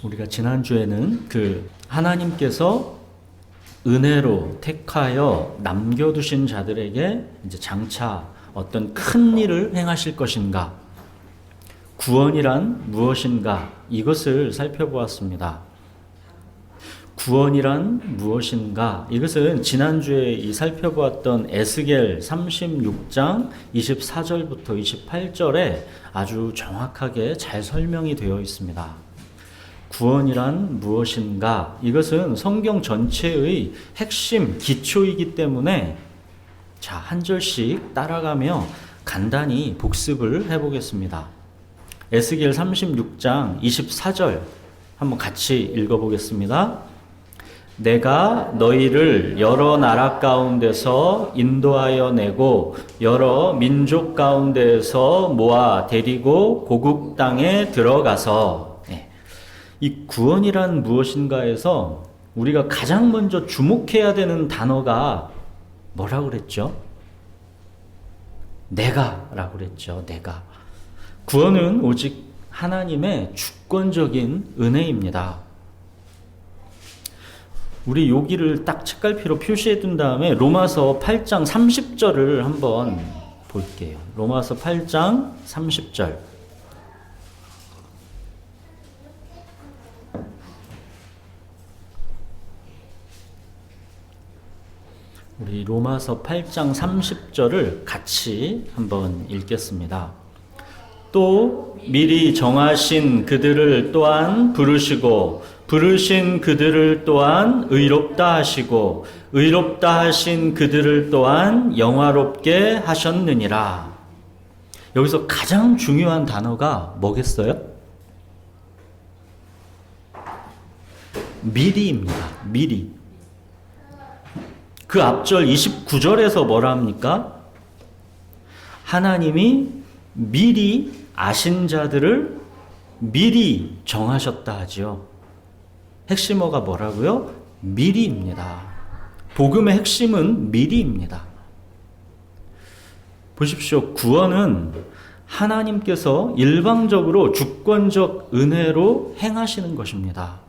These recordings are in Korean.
우리가 지난주에는 하나님께서 은혜로 택하여 남겨두신 자들에게 이제 장차 어떤 큰 일을 행하실 것인가, 구원이란 무엇인가, 이것을 살펴보았습니다. 구원이란 무엇인가? 이것은 지난주에 살펴보았던 에스겔 36장 24절부터 28절에 아주 정확하게 잘 설명이 되어 있습니다. 구원이란 무엇인가? 이것은 성경 전체의 핵심, 기초이기 때문에 한 절씩 따라가며 간단히 복습을 해보겠습니다. 에스겔 36장 24절 한번 같이 읽어보겠습니다. 내가 너희를 여러 나라 가운데서 인도하여 내고 여러 민족 가운데에서 모아 데리고 고국 땅에 들어가서, 이 구원이란 무엇인가에서 우리가 가장 먼저 주목해야 되는 단어가 뭐라고 그랬죠? 내가라고 그랬죠. 내가. 구원은 오직 하나님의 주권적인 은혜입니다. 우리 여기를 딱 책갈피로 표시해 둔 다음에 로마서 8장 30절을 한번 볼게요. 로마서 8장 30절. 우리 로마서 8장 30절을 같이 한번 읽겠습니다. 또 미리 정하신 그들을 또한 부르시고 부르신 그들을 또한 의롭다 하시고 의롭다 하신 그들을 또한 영화롭게 하셨느니라. 여기서 가장 중요한 단어가 뭐겠어요? 미리입니다. 미리. 그 앞절 29절에서 뭐라 합니까? 하나님이 미리 아신 자들을 미리 정하셨다 하지요. 핵심어가 뭐라고요? 미리입니다. 복음의 핵심은 미리입니다. 보십시오. 구원은 하나님께서 일방적으로 주권적 은혜로 행하시는 것입니다.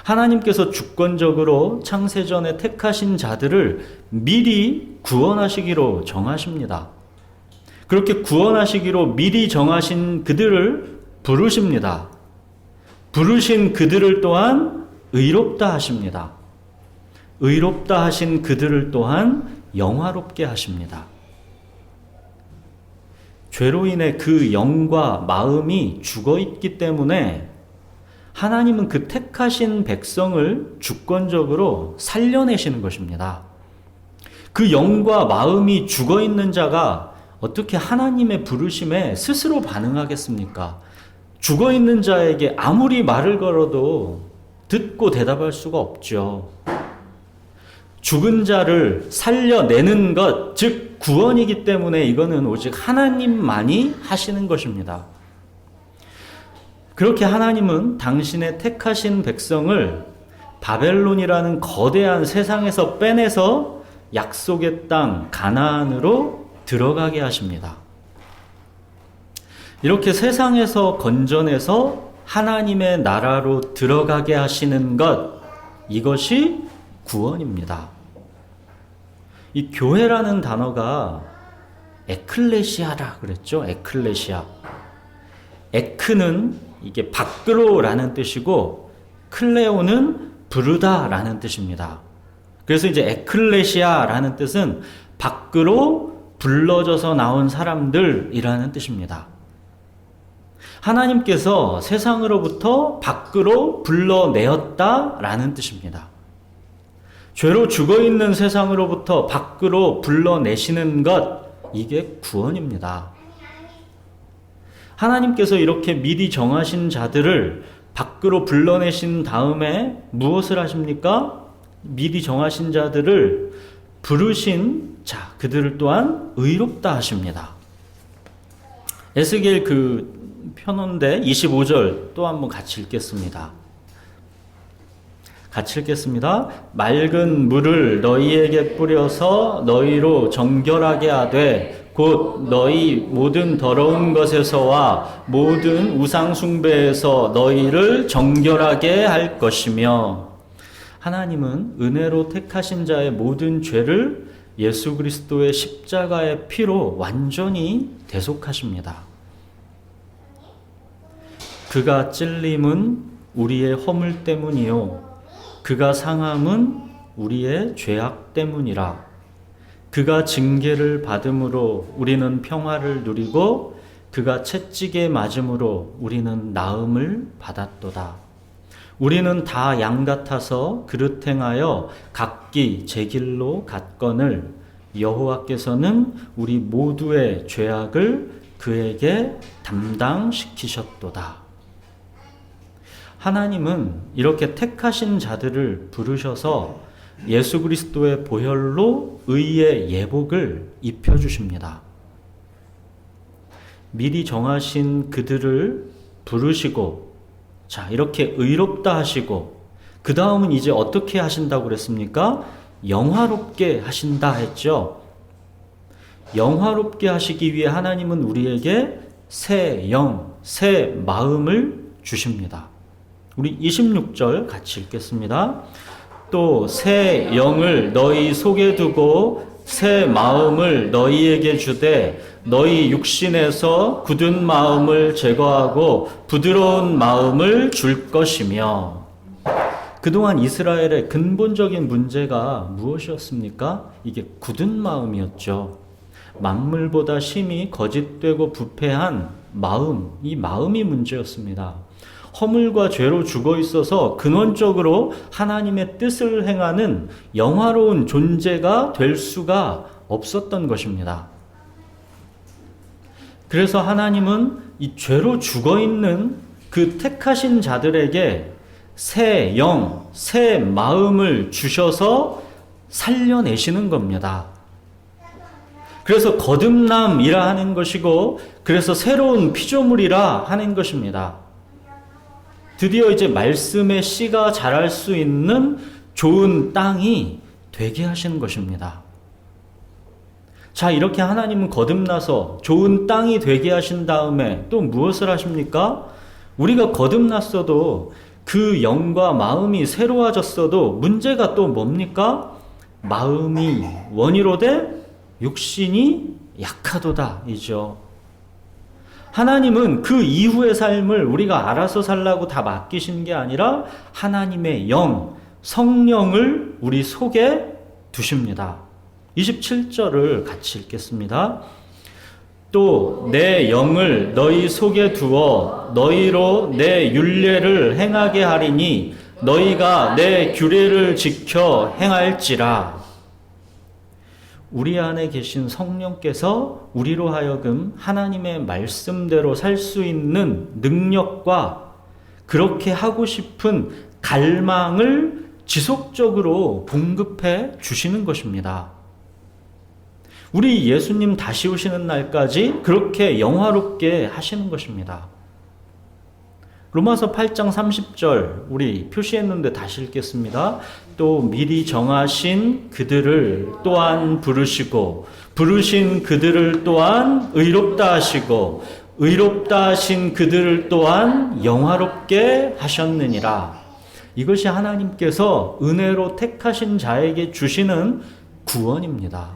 하나님께서 주권적으로 창세전에 택하신 자들을 미리 구원하시기로 정하십니다. 그렇게 구원하시기로 미리 정하신 그들을 부르십니다. 부르신 그들을 또한 의롭다 하십니다. 의롭다 하신 그들을 또한 영화롭게 하십니다. 죄로 인해 그 영과 마음이 죽어있기 때문에 하나님은 그 택하신 백성을 주권적으로 살려내시는 것입니다. 그 영과 마음이 죽어있는 자가 어떻게 하나님의 부르심에 스스로 반응하겠습니까? 죽어있는 자에게 아무리 말을 걸어도 듣고 대답할 수가 없죠. 죽은 자를 살려내는 것, 즉 구원이기 때문에 이거는 오직 하나님만이 하시는 것입니다. 그렇게 하나님은 당신의 택하신 백성을 바벨론이라는 거대한 세상에서 빼내서 약속의 땅 가나안으로 들어가게 하십니다. 이렇게 세상에서 건져내서 하나님의 나라로 들어가게 하시는 것, 이것이 구원입니다. 이 교회라는 단어가 에클레시아라 그랬죠. 에클레시아. 에크는 이게 밖으로라는 뜻이고 클레오는 부르다라는 뜻입니다. 그래서 이제 에클레시아라는 뜻은 밖으로 불러져서 나온 사람들이라는 뜻입니다. 하나님께서 세상으로부터 밖으로 불러내었다라는 뜻입니다. 죄로 죽어있는 세상으로부터 밖으로 불러내시는 것, 이게 구원입니다. 하나님께서 이렇게 미리 정하신 자들을 밖으로 불러내신 다음에 무엇을 하십니까? 미리 정하신 자들을 부르신 그들을 또한 의롭다 하십니다. 에스겔 편언대 25절 또 한번 같이 읽겠습니다. 같이 읽겠습니다. 맑은 물을 너희에게 뿌려서 너희로 정결하게 하되 곧 너희 모든 더러운 것에서와 모든 우상 숭배에서 너희를 정결하게 할 것이며, 하나님은 은혜로 택하신 자의 모든 죄를 예수 그리스도의 십자가의 피로 완전히 대속하십니다. 그가 찔림은 우리의 허물 때문이요 그가 상함은 우리의 죄악 때문이라. 그가 징계를 받음으로 우리는 평화를 누리고 그가 채찍에 맞음으로 우리는 나음을 받았도다. 우리는 다 양 같아서 그릇 행하여 각기 제 길로 갔거늘 여호와께서는 우리 모두의 죄악을 그에게 담당시키셨도다. 하나님은 이렇게 택하신 자들을 부르셔서 예수 그리스도의 보혈로 의의 예복을 입혀주십니다. 미리 정하신 그들을 부르시고, 자, 이렇게 의롭다 하시고, 그 다음은 이제 어떻게 하신다고 그랬습니까? 영화롭게 하신다 했죠. 영화롭게 하시기 위해 하나님은 우리에게 새 영, 새 마음을 주십니다. 우리 26절 같이 읽겠습니다. 또 새 영을 너희 속에 두고 새 마음을 너희에게 주되 너희 육신에서 굳은 마음을 제거하고 부드러운 마음을 줄 것이며. 그동안 이스라엘의 근본적인 문제가 무엇이었습니까? 이게 굳은 마음이었죠. 만물보다 심히 거짓되고 부패한 마음, 이 마음이 문제였습니다. 허물과 죄로 죽어 있어서 근원적으로 하나님의 뜻을 행하는 영화로운 존재가 될 수가 없었던 것입니다. 그래서 하나님은 이 죄로 죽어 있는 그 택하신 자들에게 새 영, 새 마음을 주셔서 살려내시는 겁니다. 그래서 거듭남이라 하는 것이고, 그래서 새로운 피조물이라 하는 것입니다. 드디어 이제 말씀의 씨가 자랄 수 있는 좋은 땅이 되게 하시는 것입니다. 자, 이렇게 하나님은 거듭나서 좋은 땅이 되게 하신 다음에 또 무엇을 하십니까? 우리가 거듭났어도 그 영과 마음이 새로워졌어도 문제가 또 뭡니까? 마음이 원이로되 육신이 약하도다 이죠. 하나님은 그 이후의 삶을 우리가 알아서 살라고 다 맡기신 게 아니라 하나님의 영, 성령을 우리 속에 두십니다. 27절을 같이 읽겠습니다. 또 내 영을 너희 속에 두어 너희로 내 율례를 행하게 하리니 너희가 내 규례를 지켜 행할지라. 우리 안에 계신 성령께서 우리로 하여금 하나님의 말씀대로 살 수 있는 능력과 그렇게 하고 싶은 갈망을 지속적으로 공급해 주시는 것입니다. 우리 예수님 다시 오시는 날까지 그렇게 영화롭게 하시는 것입니다. 로마서 8장 30절 우리 표시했는데 다시 읽겠습니다. 또 미리 정하신 그들을 또한 부르시고 부르신 그들을 또한 의롭다 하시고 의롭다 하신 그들을 또한 영화롭게 하셨느니라. 이것이 하나님께서 은혜로 택하신 자에게 주시는 구원입니다.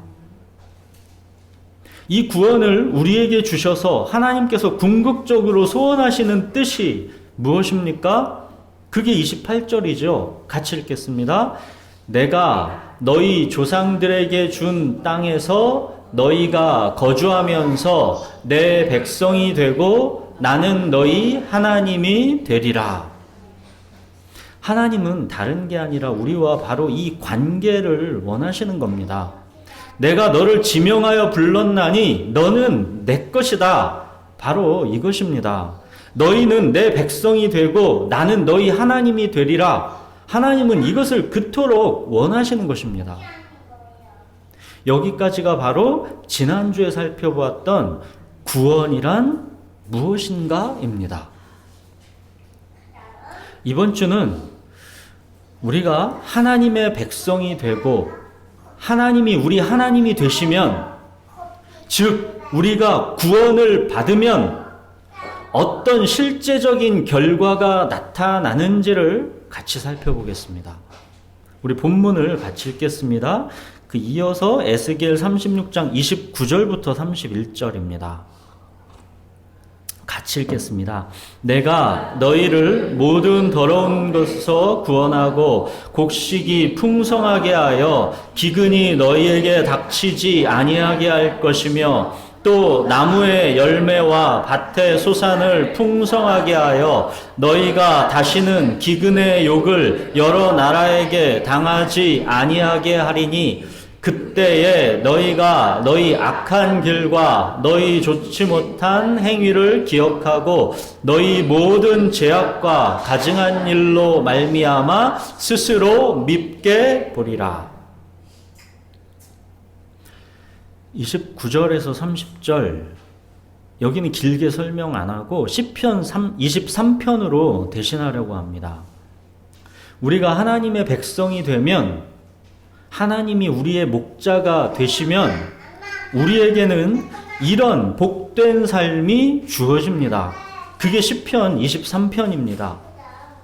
이 구원을 우리에게 주셔서 하나님께서 궁극적으로 소원하시는 뜻이 무엇입니까? 그게 28절이죠. 같이 읽겠습니다. 내가 너희 조상들에게 준 땅에서 너희가 거주하면서 내 백성이 되고 나는 너희 하나님이 되리라. 하나님은 다른 게 아니라 우리와 바로 이 관계를 원하시는 겁니다. 내가 너를 지명하여 불렀나니 너는 내 것이다. 바로 이것입니다. 너희는 내 백성이 되고 나는 너희 하나님이 되리라. 하나님은 이것을 그토록 원하시는 것입니다. 여기까지가 바로 지난주에 살펴보았던 구원이란 무엇인가입니다. 이번 주는 우리가 하나님의 백성이 되고 하나님이 우리 하나님이 되시면 즉 우리가 구원을 받으면 어떤 실제적인 결과가 나타나는지를 같이 살펴보겠습니다. 우리 본문을 같이 읽겠습니다. 이어서 에스겔 36장 29절부터 31절입니다. 같이 읽겠습니다. 내가 너희를 모든 더러운 것에서 구원하고 곡식이 풍성하게 하여 기근이 너희에게 닥치지 아니하게 할 것이며 또 나무의 열매와 밭의 소산을 풍성하게 하여 너희가 다시는 기근의 욕을 여러 나라에게 당하지 아니하게 하리니 그때에 너희가 너희 악한 길과 너희 좋지 못한 행위를 기억하고 너희 모든 죄악과 가증한 일로 말미암아 스스로 밉게 보리라. 29절에서 30절 여기는 길게 설명 안 하고 시편 23편으로 대신하려고 합니다. 우리가 하나님의 백성이 되면, 하나님이 우리의 목자가 되시면 우리에게는 이런 복된 삶이 주어집니다. 그게 시편 23편입니다.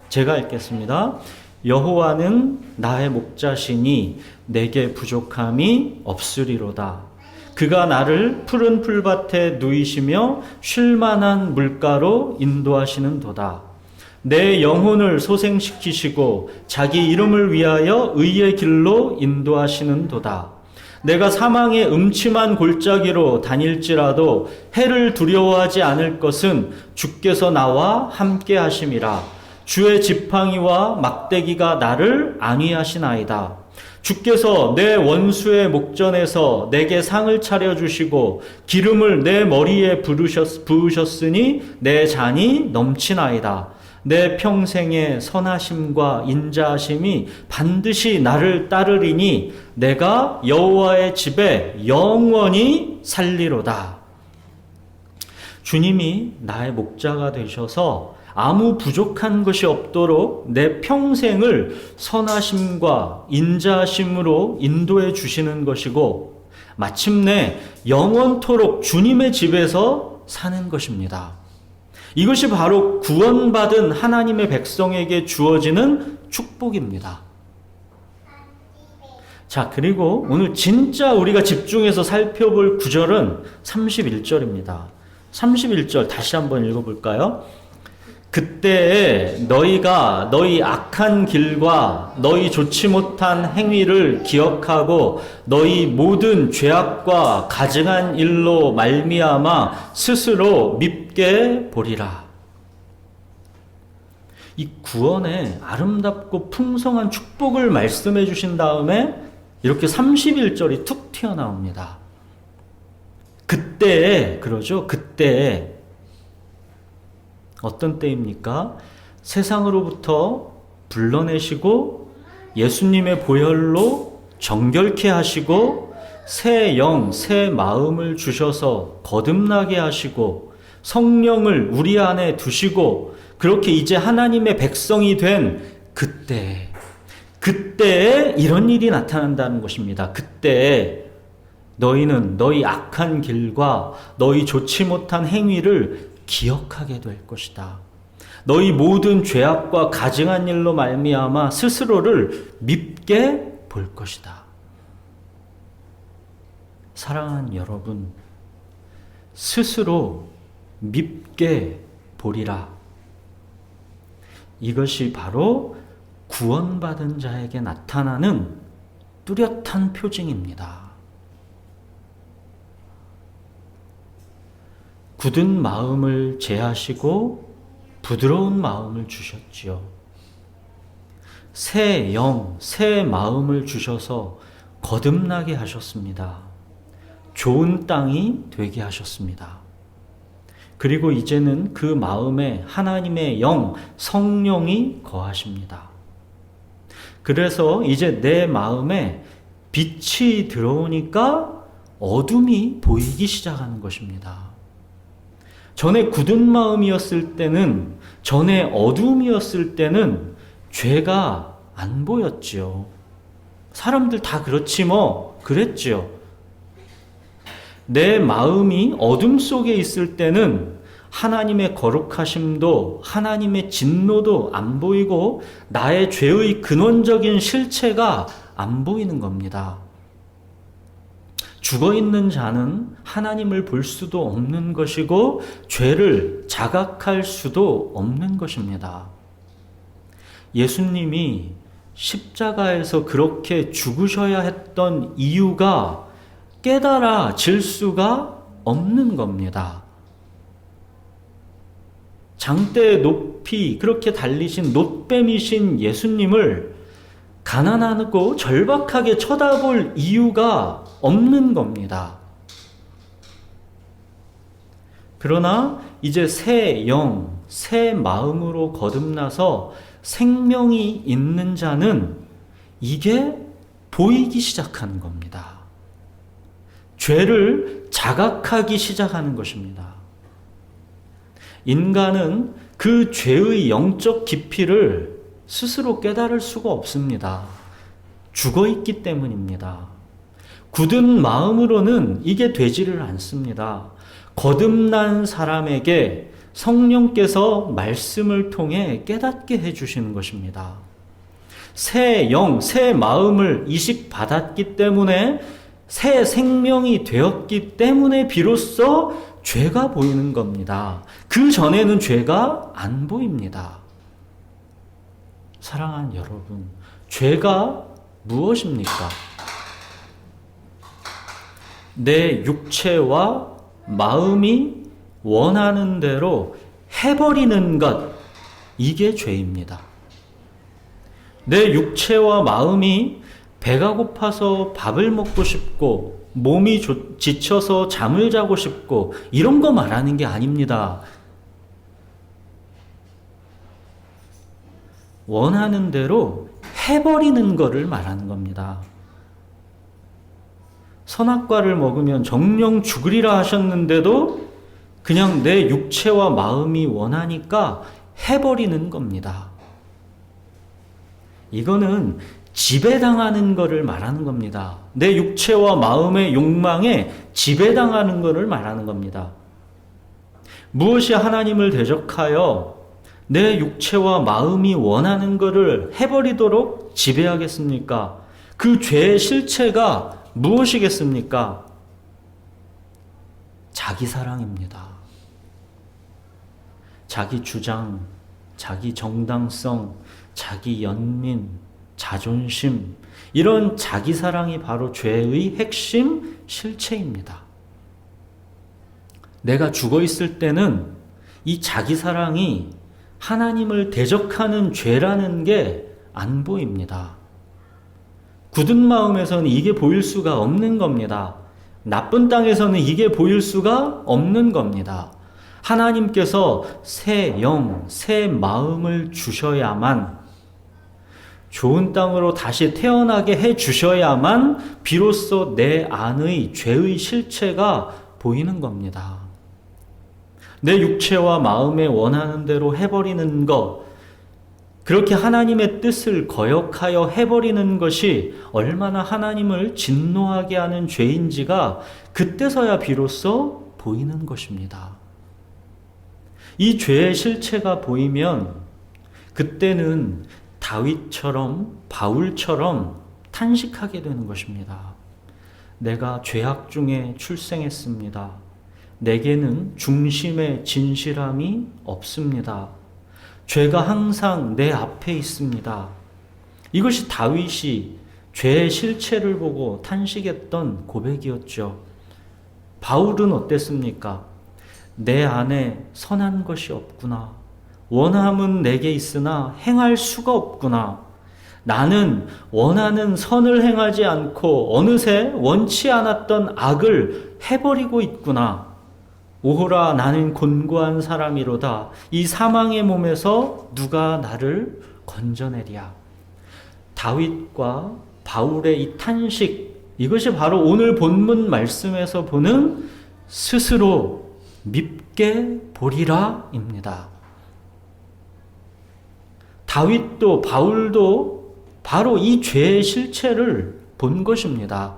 제가 읽겠습니다. 여호와는 나의 목자시니 내게 부족함이 없으리로다. 그가 나를 푸른 풀밭에 누이시며 쉴만한 물가로 인도하시는도다. 내 영혼을 소생시키시고 자기 이름을 위하여 의의 길로 인도하시는도다. 내가 사망의 음침한 골짜기로 다닐지라도 해를 두려워하지 않을 것은 주께서 나와 함께 하심이라. 주의 지팡이와 막대기가 나를 안위하시나이다. 주께서 내 원수의 목전에서 내게 상을 차려주시고 기름을 내 머리에 부으셨으니 내 잔이 넘치나이다. 내 평생의 선하심과 인자하심이 반드시 나를 따르리니 내가 여호와의 집에 영원히 살리로다. 주님이 나의 목자가 되셔서 아무 부족한 것이 없도록 내 평생을 선하심과 인자하심으로 인도해 주시는 것이고 마침내 영원토록 주님의 집에서 사는 것입니다. 이것이 바로 구원받은 하나님의 백성에게 주어지는 축복입니다. 자, 그리고 오늘 진짜 우리가 집중해서 살펴볼 구절은 31절입니다. 31절 다시 한번 읽어볼까요? 그때에 너희가 너희 악한 길과 너희 좋지 못한 행위를 기억하고 너희 모든 죄악과 가증한 일로 말미암아 스스로 밉게 보리라. 이 구원의 아름답고 풍성한 축복을 말씀해 주신 다음에 이렇게 31절이 툭 튀어나옵니다. 그때에, 그러죠? 그때에 어떤 때입니까? 세상으로부터 불러내시고 예수님의 보혈로 정결케 하시고 새 영, 새 마음을 주셔서 거듭나게 하시고 성령을 우리 안에 두시고 그렇게 이제 하나님의 백성이 된 그때에 이런 일이 나타난다는 것입니다. 그때에 너희는 너희 악한 길과 너희 좋지 못한 행위를 기억하게 될 것이다. 너희 모든 죄악과 가증한 일로 말미암아 스스로를 밉게 볼 것이다. 사랑하는 여러분, 스스로 밉게 보리라. 이것이 바로 구원받은 자에게 나타나는 뚜렷한 표징입니다. 굳은 마음을 제하시고 부드러운 마음을 주셨지요. 새 영, 새 마음을 주셔서 거듭나게 하셨습니다. 좋은 땅이 되게 하셨습니다. 그리고 이제는 그 마음에 하나님의 영, 성령이 거하십니다. 그래서 이제 내 마음에 빛이 들어오니까 어둠이 보이기 시작하는 것입니다. 전에 굳은 마음이었을 때는, 전에 어둠이었을 때는 죄가 안 보였지요. 사람들 다 그렇지 뭐, 그랬지요. 내 마음이 어둠 속에 있을 때는 하나님의 거룩하심도 하나님의 진노도 안 보이고 나의 죄의 근원적인 실체가 안 보이는 겁니다. 죽어있는 자는 하나님을 볼 수도 없는 것이고 죄를 자각할 수도 없는 것입니다. 예수님이 십자가에서 그렇게 죽으셔야 했던 이유가 깨달아질 수가 없는 겁니다. 장대에 높이 그렇게 달리신 놋뱀이신 예수님을 가난하고 절박하게 쳐다볼 이유가 없는 겁니다. 그러나 이제 새 영, 새 마음으로 거듭나서 생명이 있는 자는 이게 보이기 시작하는 겁니다. 죄를 자각하기 시작하는 것입니다. 인간은 그 죄의 영적 깊이를 스스로 깨달을 수가 없습니다. 죽어 있기 때문입니다. 굳은 마음으로는 이게 되지를 않습니다. 거듭난 사람에게 성령께서 말씀을 통해 깨닫게 해주시는 것입니다. 새 영, 새 마음을 이식받았기 때문에 새 생명이 되었기 때문에 비로소 죄가 보이는 겁니다. 그 전에는 죄가 안 보입니다. 사랑하는 여러분, 죄가 무엇입니까? 내 육체와 마음이 원하는 대로 해버리는 것, 이게 죄입니다. 내 육체와 마음이 배가 고파서 밥을 먹고 싶고 몸이 지쳐서 잠을 자고 싶고 이런 거 말하는 게 아닙니다. 원하는 대로 해버리는 거를 말하는 겁니다. 선악과를 먹으면 정령 죽으리라 하셨는데도 그냥 내 육체와 마음이 원하니까 해버리는 겁니다. 이거는 지배당하는 것을 말하는 겁니다. 내 육체와 마음의 욕망에 지배당하는 것을 말하는 겁니다. 무엇이 하나님을 대적하여 내 육체와 마음이 원하는 것을 해버리도록 지배하겠습니까? 그 죄의 실체가 무엇이겠습니까? 자기 사랑입니다. 자기 주장, 자기 정당성, 자기 연민, 자존심, 이런 자기 사랑이 바로 죄의 핵심 실체입니다. 내가 죽어 있을 때는 이 자기 사랑이 하나님을 대적하는 죄라는 게 안 보입니다. 굳은 마음에서는 이게 보일 수가 없는 겁니다. 나쁜 땅에서는 이게 보일 수가 없는 겁니다. 하나님께서 새 영, 새 마음을 주셔야만, 좋은 땅으로 다시 태어나게 해 주셔야만 비로소 내 안의 죄의 실체가 보이는 겁니다. 내 육체와 마음에 원하는 대로 해버리는 것, 그렇게 하나님의 뜻을 거역하여 해버리는 것이 얼마나 하나님을 진노하게 하는 죄인지가 그때서야 비로소 보이는 것입니다. 이 죄의 실체가 보이면 그때는 다윗처럼 바울처럼 탄식하게 되는 것입니다. 내가 죄악 중에 출생했습니다. 내게는 중심의 진실함이 없습니다. 죄가 항상 내 앞에 있습니다. 이것이 다윗이 죄의 실체를 보고 탄식했던 고백이었죠. 바울은 어땠습니까? 내 안에 선한 것이 없구나. 원함은 내게 있으나 행할 수가 없구나. 나는 원하는 선을 행하지 않고 어느새 원치 않았던 악을 해버리고 있구나. 오호라, 나는 곤고한 사람이로다. 이 사망의 몸에서 누가 나를 건져내랴. 다윗과 바울의 이 탄식, 이것이 바로 오늘 본문 말씀에서 보는 스스로 밉게 보리라입니다. 다윗도 바울도 바로 이 죄의 실체를 본 것입니다.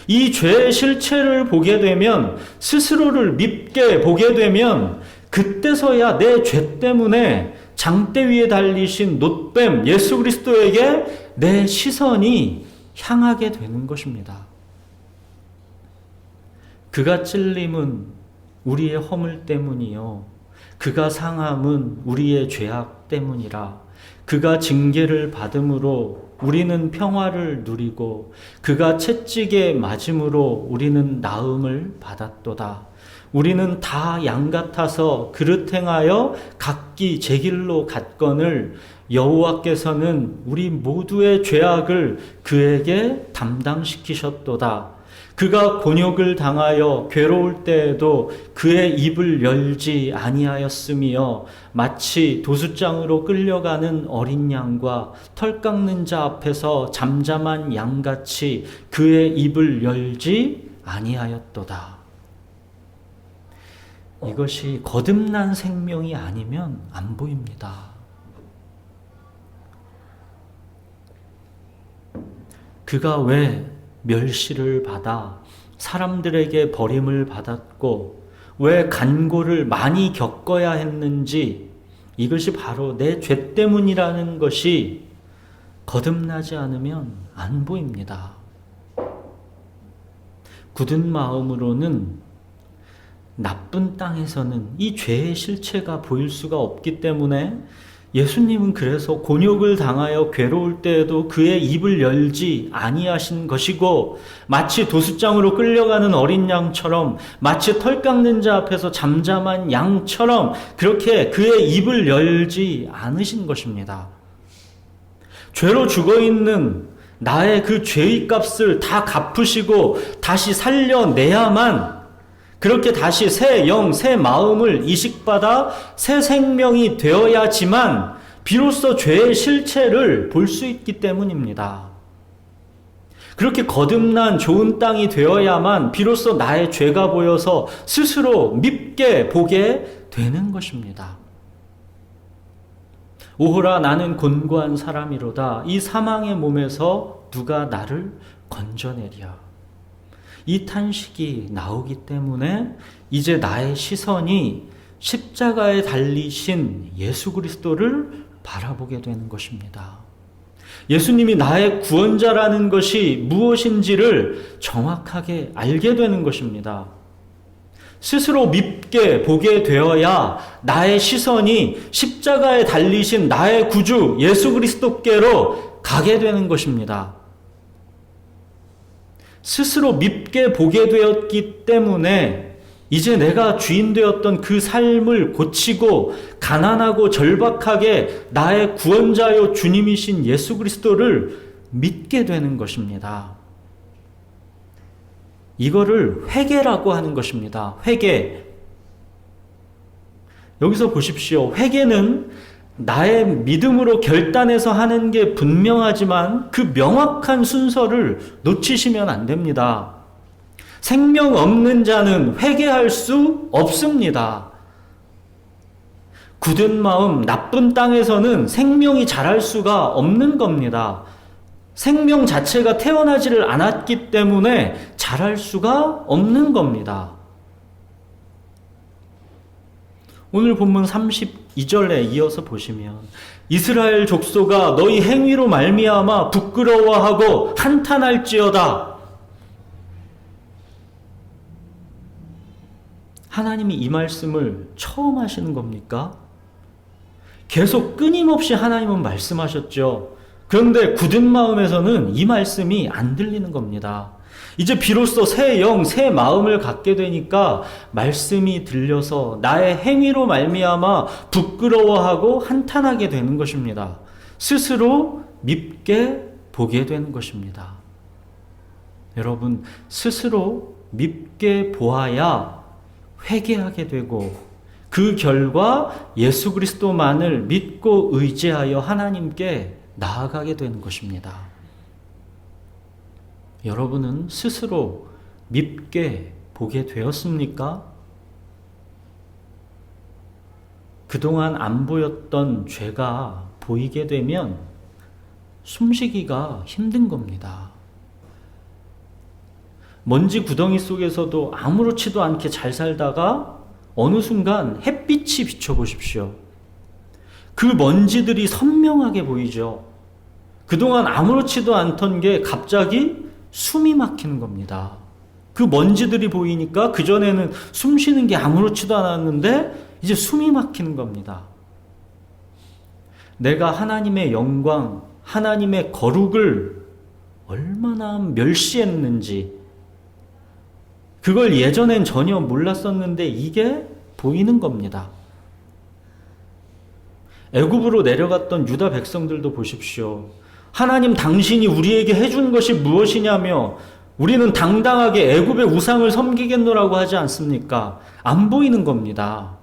이 죄의 실체를 보게 되면, 스스로를 밉게 보게 되면, 그때서야 내 죄 때문에 장대 위에 달리신 놋뱀 예수 그리스도에게 내 시선이 향하게 되는 것입니다. 그가 찔림은 우리의 허물 때문이요, 그가 상함은 우리의 죄악 때문이라. 그가 징계를 받음으로 우리는 평화를 누리고 그가 채찍에 맞음으로 우리는 나음을 받았도다. 우리는 다 양 같아서 그릇 행하여 각기 제 길로 갔거늘 여호와께서는 우리 모두의 죄악을 그에게 담당시키셨도다. 그가 곤욕을 당하여 괴로울 때에도 그의 입을 열지 아니하였으며 마치 도수장으로 끌려가는 어린 양과 털 깎는 자 앞에서 잠잠한 양같이 그의 입을 열지 아니하였도다. 이것이 거듭난 생명이 아니면 안 보입니다. 그가 왜 멸시를 받아 사람들에게 버림을 받았고 왜 간고를 많이 겪어야 했는지, 이것이 바로 내 죄 때문이라는 것이 거듭나지 않으면 안 보입니다. 굳은 마음으로는 나쁜 땅에서는 이 죄의 실체가 보일 수가 없기 때문에 예수님은 그래서 곤욕을 당하여 괴로울 때에도 그의 입을 열지 아니하신 것이고, 마치 도수장으로 끌려가는 어린 양처럼, 마치 털 깎는 자 앞에서 잠잠한 양처럼 그렇게 그의 입을 열지 않으신 것입니다. 죄로 죽어있는 나의 그 죄의 값을 다 갚으시고 다시 살려내야만, 그렇게 다시 새 영, 새 마음을 이식받아 새 생명이 되어야지만 비로소 죄의 실체를 볼 수 있기 때문입니다. 그렇게 거듭난 좋은 땅이 되어야만 비로소 나의 죄가 보여서 스스로 밉게 보게 되는 것입니다. 오호라, 나는 곤고한 사람이로다. 이 사망의 몸에서 누가 나를 건져내랴. 이 탄식이 나오기 때문에 이제 나의 시선이 십자가에 달리신 예수 그리스도를 바라보게 되는 것입니다. 예수님이 나의 구원자라는 것이 무엇인지를 정확하게 알게 되는 것입니다. 스스로 밉게 보게 되어야 나의 시선이 십자가에 달리신 나의 구주 예수 그리스도께로 가게 되는 것입니다. 스스로 밉게 보게 되었기 때문에 이제 내가 주인 되었던 그 삶을 고치고 가난하고 절박하게 나의 구원자요 주님이신 예수 그리스도를 믿게 되는 것입니다. 이거를 회개라고 하는 것입니다. 회개. 여기서 보십시오. 회개는 나의 믿음으로 결단해서 하는 게 분명하지만 그 명확한 순서를 놓치시면 안 됩니다. 생명 없는 자는 회개할 수 없습니다. 굳은 마음, 나쁜 땅에서는 생명이 자랄 수가 없는 겁니다. 생명 자체가 태어나지를 않았기 때문에 자랄 수가 없는 겁니다. 오늘 본문 32절에 이어서 보시면 이스라엘 족속아 너희 행위로 말미암아 부끄러워하고 한탄할지어다. 하나님이 이 말씀을 처음 하시는 겁니까? 계속 끊임없이 하나님은 말씀하셨죠. 그런데 굳은 마음에서는 이 말씀이 안 들리는 겁니다. 이제 비로소 새 영, 새 마음을 갖게 되니까 말씀이 들려서 나의 행위로 말미암아 부끄러워하고 한탄하게 되는 것입니다. 스스로 밉게 보게 되는 것입니다. 여러분, 스스로 밉게 보아야 회개하게 되고 그 결과 예수 그리스도만을 믿고 의지하여 하나님께 나아가게 되는 것입니다. 여러분은 스스로 밉게 보게 되었습니까? 그동안 안 보였던 죄가 보이게 되면 숨쉬기가 힘든 겁니다. 먼지 구덩이 속에서도 아무렇지도 않게 잘 살다가 어느 순간 햇빛이 비춰보십시오. 그 먼지들이 선명하게 보이죠. 그동안 아무렇지도 않던 게 갑자기 숨이 막히는 겁니다. 그 먼지들이 보이니까 그전에는 숨 쉬는 게 아무렇지도 않았는데 이제 숨이 막히는 겁니다. 내가 하나님의 영광, 하나님의 거룩을 얼마나 멸시했는지, 그걸 예전엔 전혀 몰랐었는데 이게 보이는 겁니다. 애굽으로 내려갔던 유다 백성들도 보십시오. 하나님 당신이 우리에게 해준 것이 무엇이냐며 우리는 당당하게 애굽의 우상을 섬기겠노라고 하지 않습니까? 안 보이는 겁니다.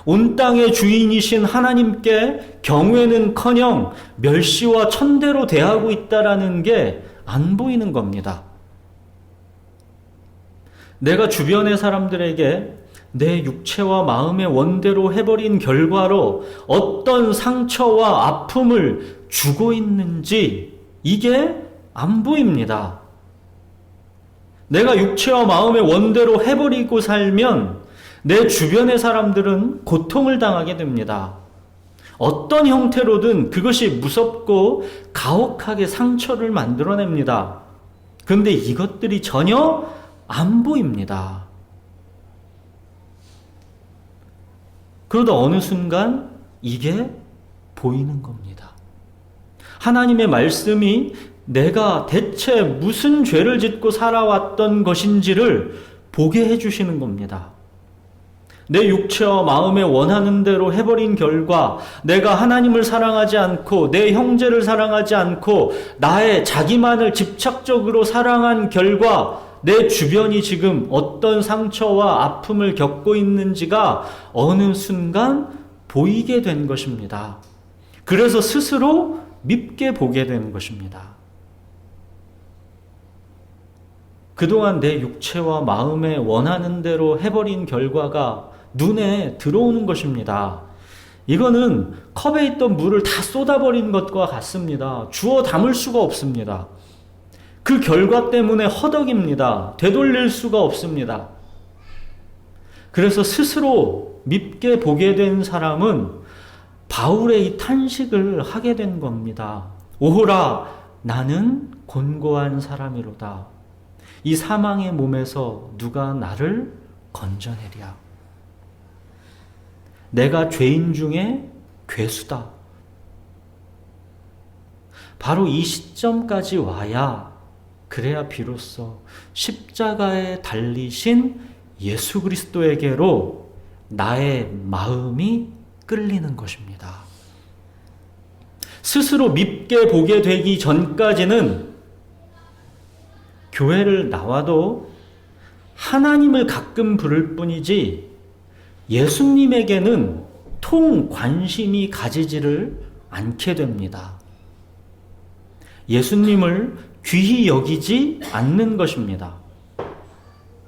온 땅의 주인이신 하나님께 경외는커녕 멸시와 천대로 대하고 있다라는 게 안 보이는 겁니다. 내가 주변의 사람들에게 내 육체와 마음의 원대로 해버린 결과로 어떤 상처와 아픔을 주고 있는지 이게 안 보입니다. 내가 육체와 마음의 원대로 해버리고 살면 내 주변의 사람들은 고통을 당하게 됩니다. 어떤 형태로든 그것이 무섭고 가혹하게 상처를 만들어냅니다. 그런데 이것들이 전혀 안 보입니다. 그러다 어느 순간 이게 보이는 겁니다. 하나님의 말씀이 내가 대체 무슨 죄를 짓고 살아왔던 것인지를 보게 해주시는 겁니다. 내 육체와 마음에 원하는 대로 해버린 결과 내가 하나님을 사랑하지 않고 내 형제를 사랑하지 않고 나의 자기만을 집착적으로 사랑한 결과 내 주변이 지금 어떤 상처와 아픔을 겪고 있는지가 어느 순간 보이게 된 것입니다. 그래서 스스로 밉게 보게 되는 것입니다. 그동안 내 육체와 마음에 원하는 대로 해버린 결과가 눈에 들어오는 것입니다. 이거는 컵에 있던 물을 다 쏟아버린 것과 같습니다. 주워 담을 수가 없습니다. 그 결과 때문에 허덕입니다. 되돌릴 수가 없습니다. 그래서 스스로 밉게 보게 된 사람은 바울의 이 탄식을 하게 된 겁니다. 오호라, 나는 곤고한 사람이로다. 이 사망의 몸에서 누가 나를 건져내랴. 내가 죄인 중에 괴수다. 바로 이 시점까지 와야, 그래야 비로소 십자가에 달리신 예수 그리스도에게로 나의 마음이 끌리는 것입니다. 스스로 밉게 보게 되기 전까지는 교회를 나와도 하나님을 가끔 부를 뿐이지 예수님에게는 통 관심이 가지지를 않게 됩니다. 예수님을 귀히 여기지 않는 것입니다.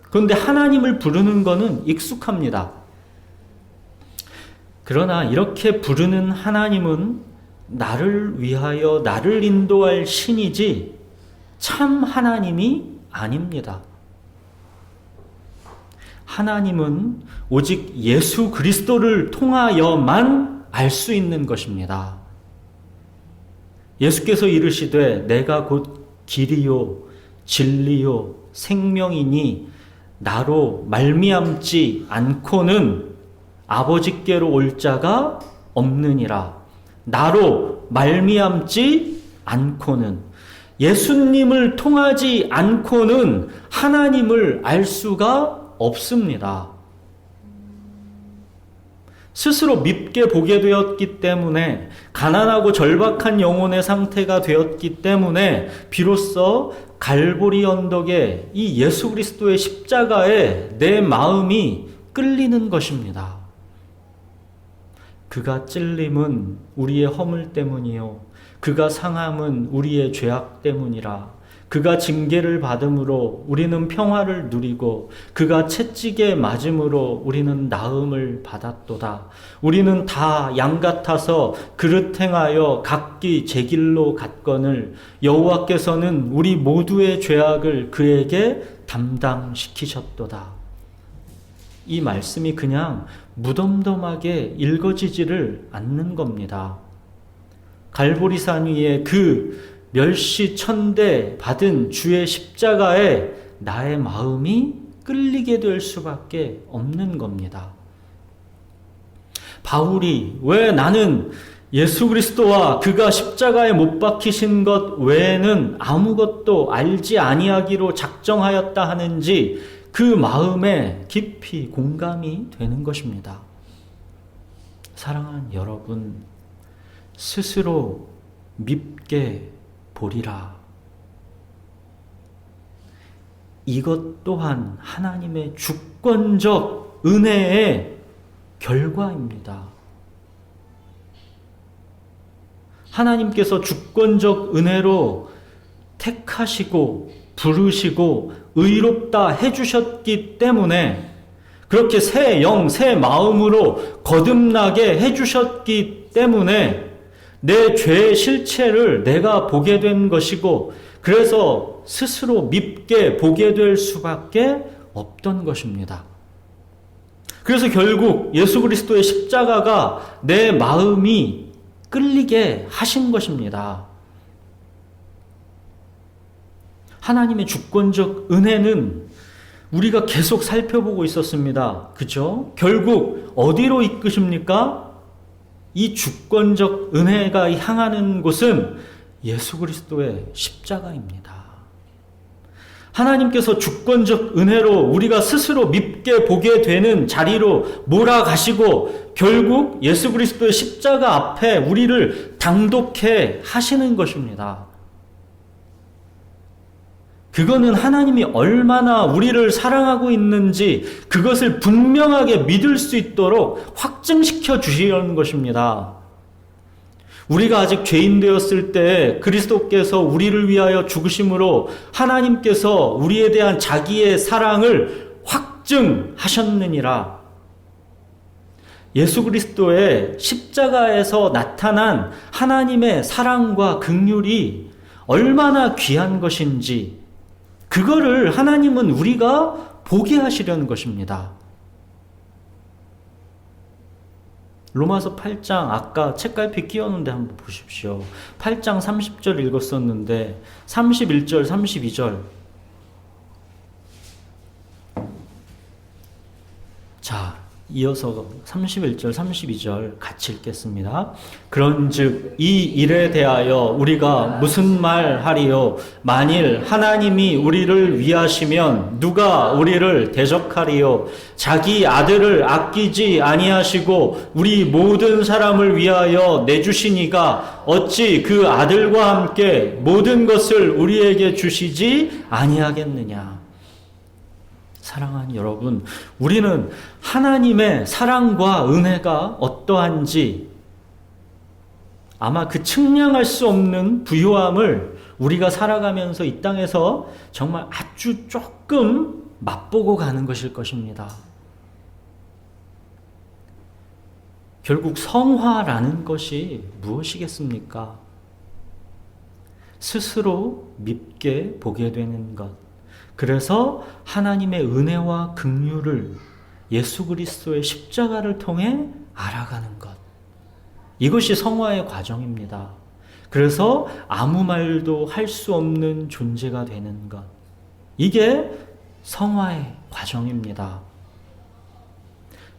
그런데 하나님을 부르는 것은 익숙합니다. 그러나 이렇게 부르는 하나님은 나를 위하여 나를 인도할 신이지 참 하나님이 아닙니다. 하나님은 오직 예수 그리스도를 통하여만 알 수 있는 것입니다. 예수께서 이르시되 내가 곧 길이요 진리요 생명이니 나로 말미암지 않고는 아버지께로 올 자가 없느니라. 나로 말미암지 않고는, 예수님을 통하지 않고는 하나님을 알 수가 없습니다. 스스로 밉게 보게 되었기 때문에, 가난하고 절박한 영혼의 상태가 되었기 때문에 비로소 갈보리 언덕에 이 예수 그리스도의 십자가에 내 마음이 끌리는 것입니다. 그가 찔림은 우리의 허물 때문이요 그가 상함은 우리의 죄악 때문이라. 그가 징계를 받음으로 우리는 평화를 누리고 그가 채찍에 맞음으로 우리는 나음을 받았도다. 우리는 다 양 같아서 그릇 행하여 각기 제 길로 갔거늘 여호와께서는 우리 모두의 죄악을 그에게 담당시키셨도다. 이 말씀이 그냥 무덤덤하게 읽어지지를 않는 겁니다. 갈보리산 위에 그 멸시천대 받은 주의 십자가에 나의 마음이 끌리게 될 수밖에 없는 겁니다. 바울이 왜 나는 예수 그리스도와 그가 십자가에 못 박히신 것 외에는 아무것도 알지 아니하기로 작정하였다 하는지 그 마음에 깊이 공감이 되는 것입니다. 사랑하는 여러분, 스스로 밉게 보리라. 이것 또한 하나님의 주권적 은혜의 결과입니다. 하나님께서 주권적 은혜로 택하시고 부르시고 의롭다 해주셨기 때문에 그렇게 새 영, 새 마음으로 거듭나게 해주셨기 때문에 내 죄의 실체를 내가 보게 된 것이고 그래서 스스로 밉게 보게 될 수밖에 없던 것입니다. 그래서 결국 예수 그리스도의 십자가가 내 마음이 끌리게 하신 것입니다. 하나님의 주권적 은혜는 우리가 계속 살펴보고 있었습니다. 그죠? 결국 어디로 이끄십니까? 이 주권적 은혜가 향하는 곳은 예수 그리스도의 십자가입니다. 하나님께서 주권적 은혜로 우리가 스스로 밉게 보게 되는 자리로 몰아가시고 결국 예수 그리스도의 십자가 앞에 우리를 당독해 하시는 것입니다. 그거는 하나님이 얼마나 우리를 사랑하고 있는지 그것을 분명하게 믿을 수 있도록 확증시켜 주시려는 것입니다. 우리가 아직 죄인 되었을 때 그리스도께서 우리를 위하여 죽으심으로 하나님께서 우리에 대한 자기의 사랑을 확증하셨느니라. 예수 그리스도의 십자가에서 나타난 하나님의 사랑과 긍휼이 얼마나 귀한 것인지 그거를 하나님은 우리가 보게 하시려는 것입니다. 로마서 8장 아까 책갈피 끼웠는데 한번 보십시오. 8장 30절 읽었었는데 31절 32절 자 이어서 31절 32절 같이 읽겠습니다. 그런즉 이 일에 대하여 우리가 무슨 말 하리요? 만일 하나님이 우리를 위하시면 누가 우리를 대적하리요? 자기 아들을 아끼지 아니하시고 우리 모든 사람을 위하여 내주시니가 어찌 그 아들과 함께 모든 것을 우리에게 주시지 아니하겠느냐? 사랑하는 여러분, 우리는 하나님의 사랑과 은혜가 어떠한지 아마 그 측량할 수 없는 부요함을 우리가 살아가면서 이 땅에서 정말 아주 조금 맛보고 가는 것일 것입니다. 결국 성화라는 것이 무엇이겠습니까? 스스로 밉게 보게 되는 것. 그래서 하나님의 은혜와 긍휼을 예수 그리스도의 십자가를 통해 알아가는 것. 이것이 성화의 과정입니다. 그래서 아무 말도 할 수 없는 존재가 되는 것. 이게 성화의 과정입니다.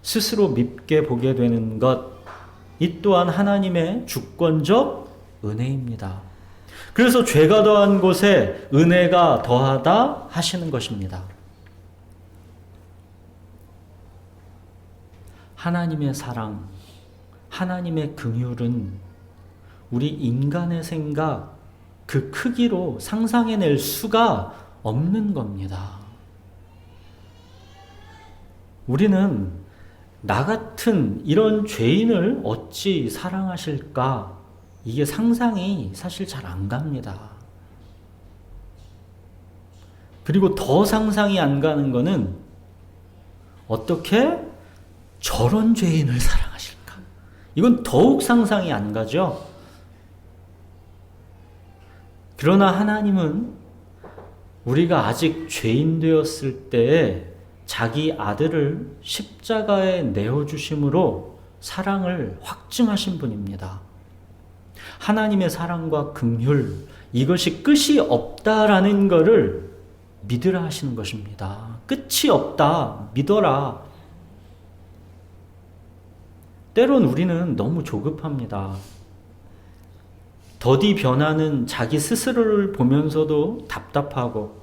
스스로 밉게 보게 되는 것. 이 또한 하나님의 주권적 은혜입니다. 그래서 죄가 더한 곳에 은혜가 더하다 하시는 것입니다. 하나님의 사랑, 하나님의 긍휼은 우리 인간의 생각 그 크기로 상상해낼 수가 없는 겁니다. 우리는 나 같은 이런 죄인을 어찌 사랑하실까? 이게 상상이 사실 잘 안 갑니다. 그리고 더 상상이 안 가는 거는 어떻게 저런 죄인을 사랑하실까? 이건 더욱 상상이 안 가죠. 그러나 하나님은 우리가 아직 죄인 되었을 때에 자기 아들을 십자가에 내어주심으로 사랑을 확증하신 분입니다. 하나님의 사랑과 긍휼, 이것이 끝이 없다라는 것을 믿으라 하시는 것입니다. 끝이 없다, 믿어라. 때론 우리는 너무 조급합니다. 더디 변하는 자기 스스로를 보면서도 답답하고,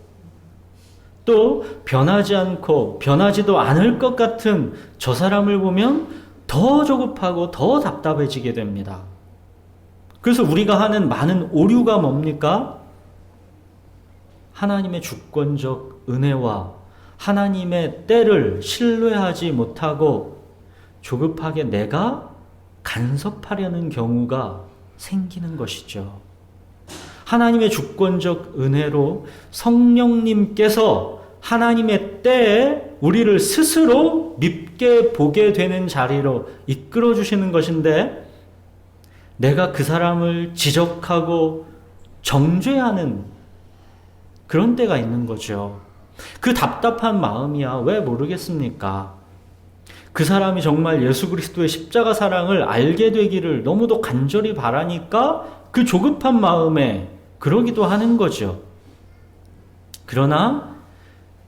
또 변하지 않고 변하지도 않을 것 같은 저 사람을 보면 더 조급하고 더 답답해지게 됩니다. 그래서 우리가 하는 많은 오류가 뭡니까? 하나님의 주권적 은혜와 하나님의 때를 신뢰하지 못하고 조급하게 내가 간섭하려는 경우가 생기는 것이죠. 하나님의 주권적 은혜로 성령님께서 하나님의 때에 우리를 스스로 밉게 보게 되는 자리로 이끌어 주시는 것인데, 내가 그 사람을 지적하고 정죄하는 그런 때가 있는 거죠. 그 답답한 마음이야 왜 모르겠습니까? 그 사람이 정말 예수 그리스도의 십자가 사랑을 알게 되기를 너무도 간절히 바라니까 그 조급한 마음에 그러기도 하는 거죠. 그러나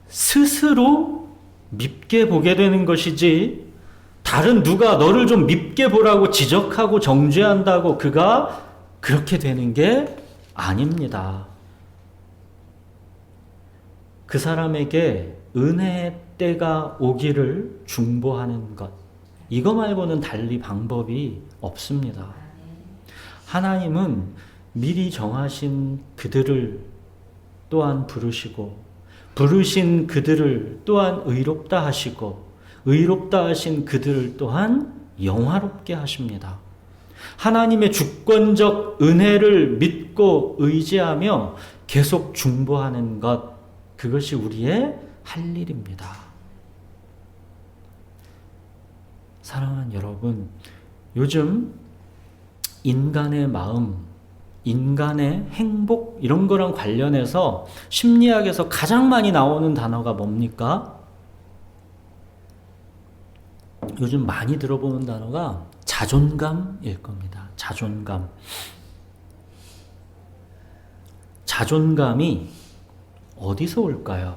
스스로 밉게 보게 되는 것이지, 다른 누가 너를 좀 밉게 보라고 지적하고 정죄한다고 그가 그렇게 되는 게 아닙니다. 그 사람에게 은혜의 때가 오기를 중보하는 것, 이거 말고는 달리 방법이 없습니다. 하나님은 미리 정하신 그들을 또한 부르시고, 부르신 그들을 또한 의롭다 하시고, 의롭다 하신 그들을 또한 영화롭게 하십니다. 하나님의 주권적 은혜를 믿고 의지하며 계속 중보하는 것, 그것이 우리의 할 일입니다. 사랑하는 여러분, 요즘 인간의 마음, 인간의 행복, 이런 거랑 관련해서 심리학에서 가장 많이 나오는 단어가 뭡니까? 요즘 많이 들어보는 단어가 자존감일 겁니다. 자존감. 자존감이 어디서 올까요?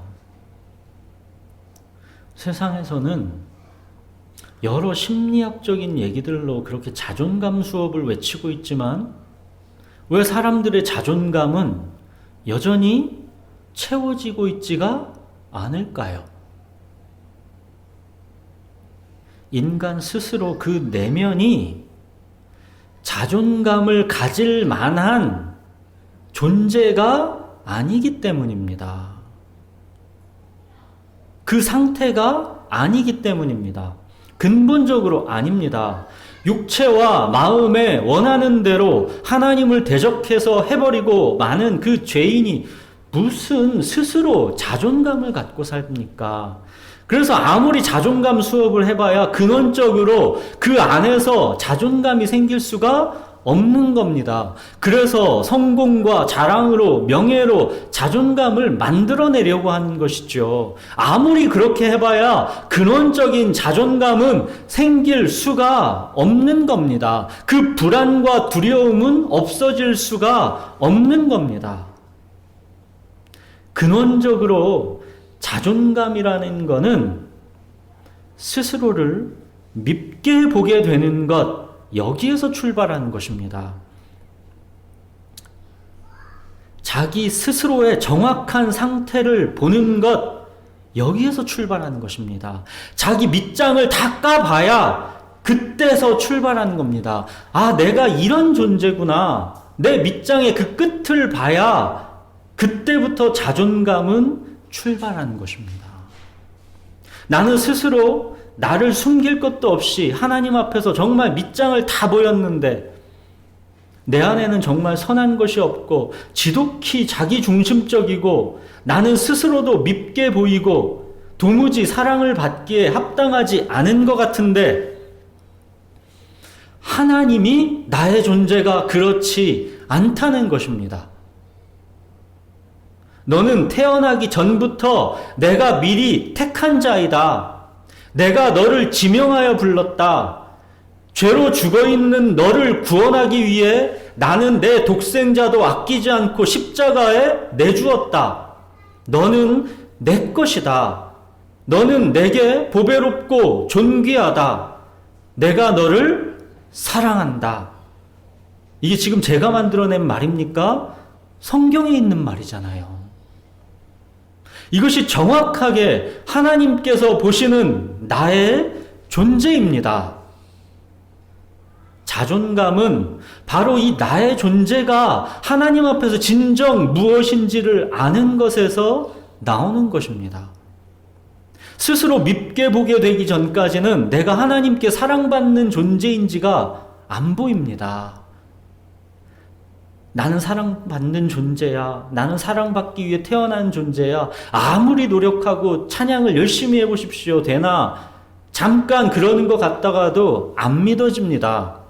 세상에서는 여러 심리학적인 얘기들로 그렇게 자존감 수업을 외치고 있지만, 왜 사람들의 자존감은 여전히 채워지고 있지가 않을까요? 인간 스스로 그 내면이 자존감을 가질 만한 존재가 아니기 때문입니다. 그 상태가 아니기 때문입니다. 근본적으로 아닙니다. 육체와 마음에 원하는 대로 하나님을 대적해서 해버리고 많은 그 죄인이 무슨 스스로 자존감을 갖고 삽니까? 그래서 아무리 자존감 수업을 해봐야 근원적으로 그 안에서 자존감이 생길 수가 없는 겁니다. 그래서 성공과 자랑으로, 명예로 자존감을 만들어내려고 하는 것이죠. 아무리 그렇게 해봐야 근원적인 자존감은 생길 수가 없는 겁니다. 그 불안과 두려움은 없어질 수가 없는 겁니다. 근원적으로 자존감이라는 것은 스스로를 밉게 보게 되는 것, 여기에서 출발하는 것입니다. 자기 스스로의 정확한 상태를 보는 것, 여기에서 출발하는 것입니다. 자기 밑장을 다 까봐야 그때서 출발하는 겁니다. 아, 내가 이런 존재구나. 내 밑장의 그 끝을 봐야 그때부터 자존감은 출발하는 것입니다. 나는 스스로 나를 숨길 것도 없이 하나님 앞에서 정말 밑장을 다 보였는데, 내 안에는 정말 선한 것이 없고 지독히 자기중심적이고 나는 스스로도 밉게 보이고 도무지 사랑을 받기에 합당하지 않은 것 같은데 하나님이 나의 존재가 그렇지 않다는 것입니다. 너는 태어나기 전부터 내가 미리 택한 자이다. 내가 너를 지명하여 불렀다. 죄로 죽어있는 너를 구원하기 위해 나는 내 독생자도 아끼지 않고 십자가에 내주었다. 너는 내 것이다. 너는 내게 보배롭고 존귀하다. 내가 너를 사랑한다. 이게 지금 제가 만들어낸 말입니까? 성경에 있는 말이잖아요. 이것이 정확하게 하나님께서 보시는 나의 존재입니다. 자존감은 바로 이 나의 존재가 하나님 앞에서 진정 무엇인지를 아는 것에서 나오는 것입니다. 스스로 밉게 보게 되기 전까지는 내가 하나님께 사랑받는 존재인지가 안 보입니다. 나는 사랑받는 존재야. 나는 사랑받기 위해 태어난 존재야. 아무리 노력하고 찬양을 열심히 해보십시오. 되나? 잠깐 그러는 것 같다가도 안 믿어집니다.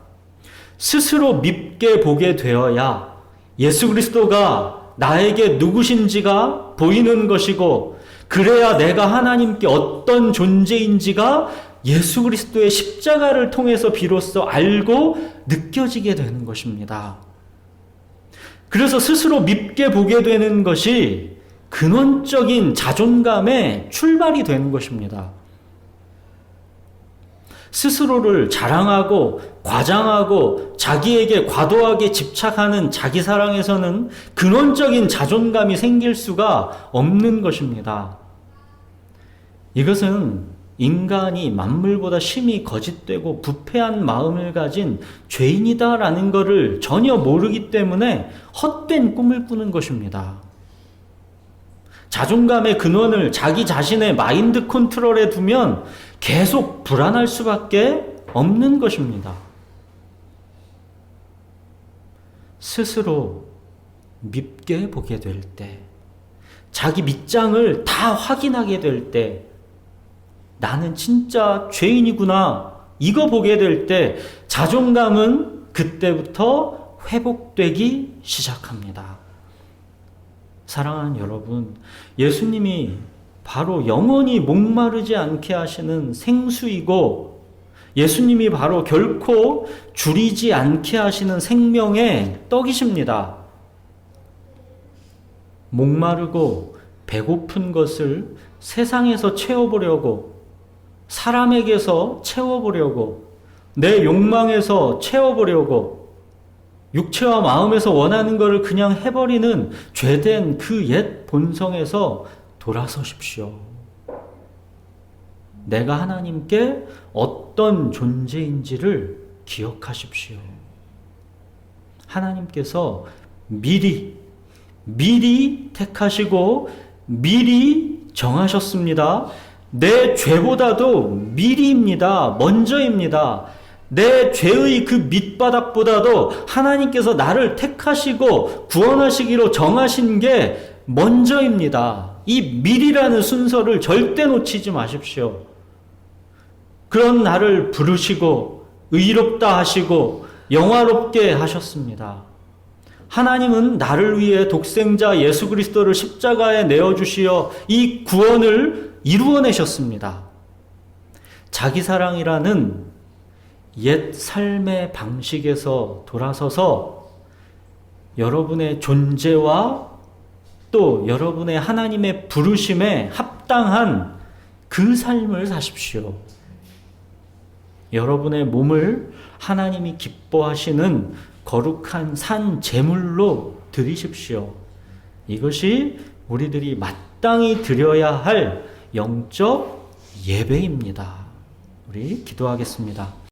스스로 밉게 보게 되어야 예수 그리스도가 나에게 누구신지가 보이는 것이고, 그래야 내가 하나님께 어떤 존재인지가 예수 그리스도의 십자가를 통해서 비로소 알고 느껴지게 되는 것입니다. 그래서 스스로 밉게 보게 되는 것이 근원적인 자존감의 출발이 되는 것입니다. 스스로를 자랑하고 과장하고 자기에게 과도하게 집착하는 자기 사랑에서는 근원적인 자존감이 생길 수가 없는 것입니다. 이것은 인간이 만물보다 심히 거짓되고 부패한 마음을 가진 죄인이다라는 것을 전혀 모르기 때문에 헛된 꿈을 꾸는 것입니다. 자존감의 근원을 자기 자신의 마인드 컨트롤에 두면 계속 불안할 수밖에 없는 것입니다. 스스로 밉게 보게 될 때, 자기 밑장을 다 확인하게 될 때, 나는 진짜 죄인이구나, 이거 보게 될 때 자존감은 그때부터 회복되기 시작합니다. 사랑하는 여러분, 예수님이 바로 영원히 목마르지 않게 하시는 생수이고, 예수님이 바로 결코 줄이지 않게 하시는 생명의 떡이십니다. 목마르고 배고픈 것을 세상에서 채워보려고, 사람에게서 채워보려고, 내 욕망에서 채워보려고, 육체와 마음에서 원하는 것을 그냥 해버리는 죄된 그 옛 본성에서 돌아서십시오. 내가 하나님께 어떤 존재인지를 기억하십시오. 하나님께서 미리 택하시고 미리 정하셨습니다. 내 죄보다도 미리입니다. 먼저입니다. 내 죄의 그 밑바닥보다도 하나님께서 나를 택하시고 구원하시기로 정하신 게 먼저입니다. 이 미리라는 순서를 절대 놓치지 마십시오. 그런 나를 부르시고 의롭다 하시고 영화롭게 하셨습니다. 하나님은 나를 위해 독생자 예수 그리스도를 십자가에 내어주시어 이 구원을 이루어내셨습니다. 자기 사랑이라는 옛 삶의 방식에서 돌아서서 여러분의 존재와 또 여러분의 하나님의 부르심에 합당한 그 삶을 사십시오. 여러분의 몸을 하나님이 기뻐하시는 거룩한 산 제물로 드리십시오. 이것이 우리들이 마땅히 드려야 할 영적 예배입니다. 우리 기도하겠습니다.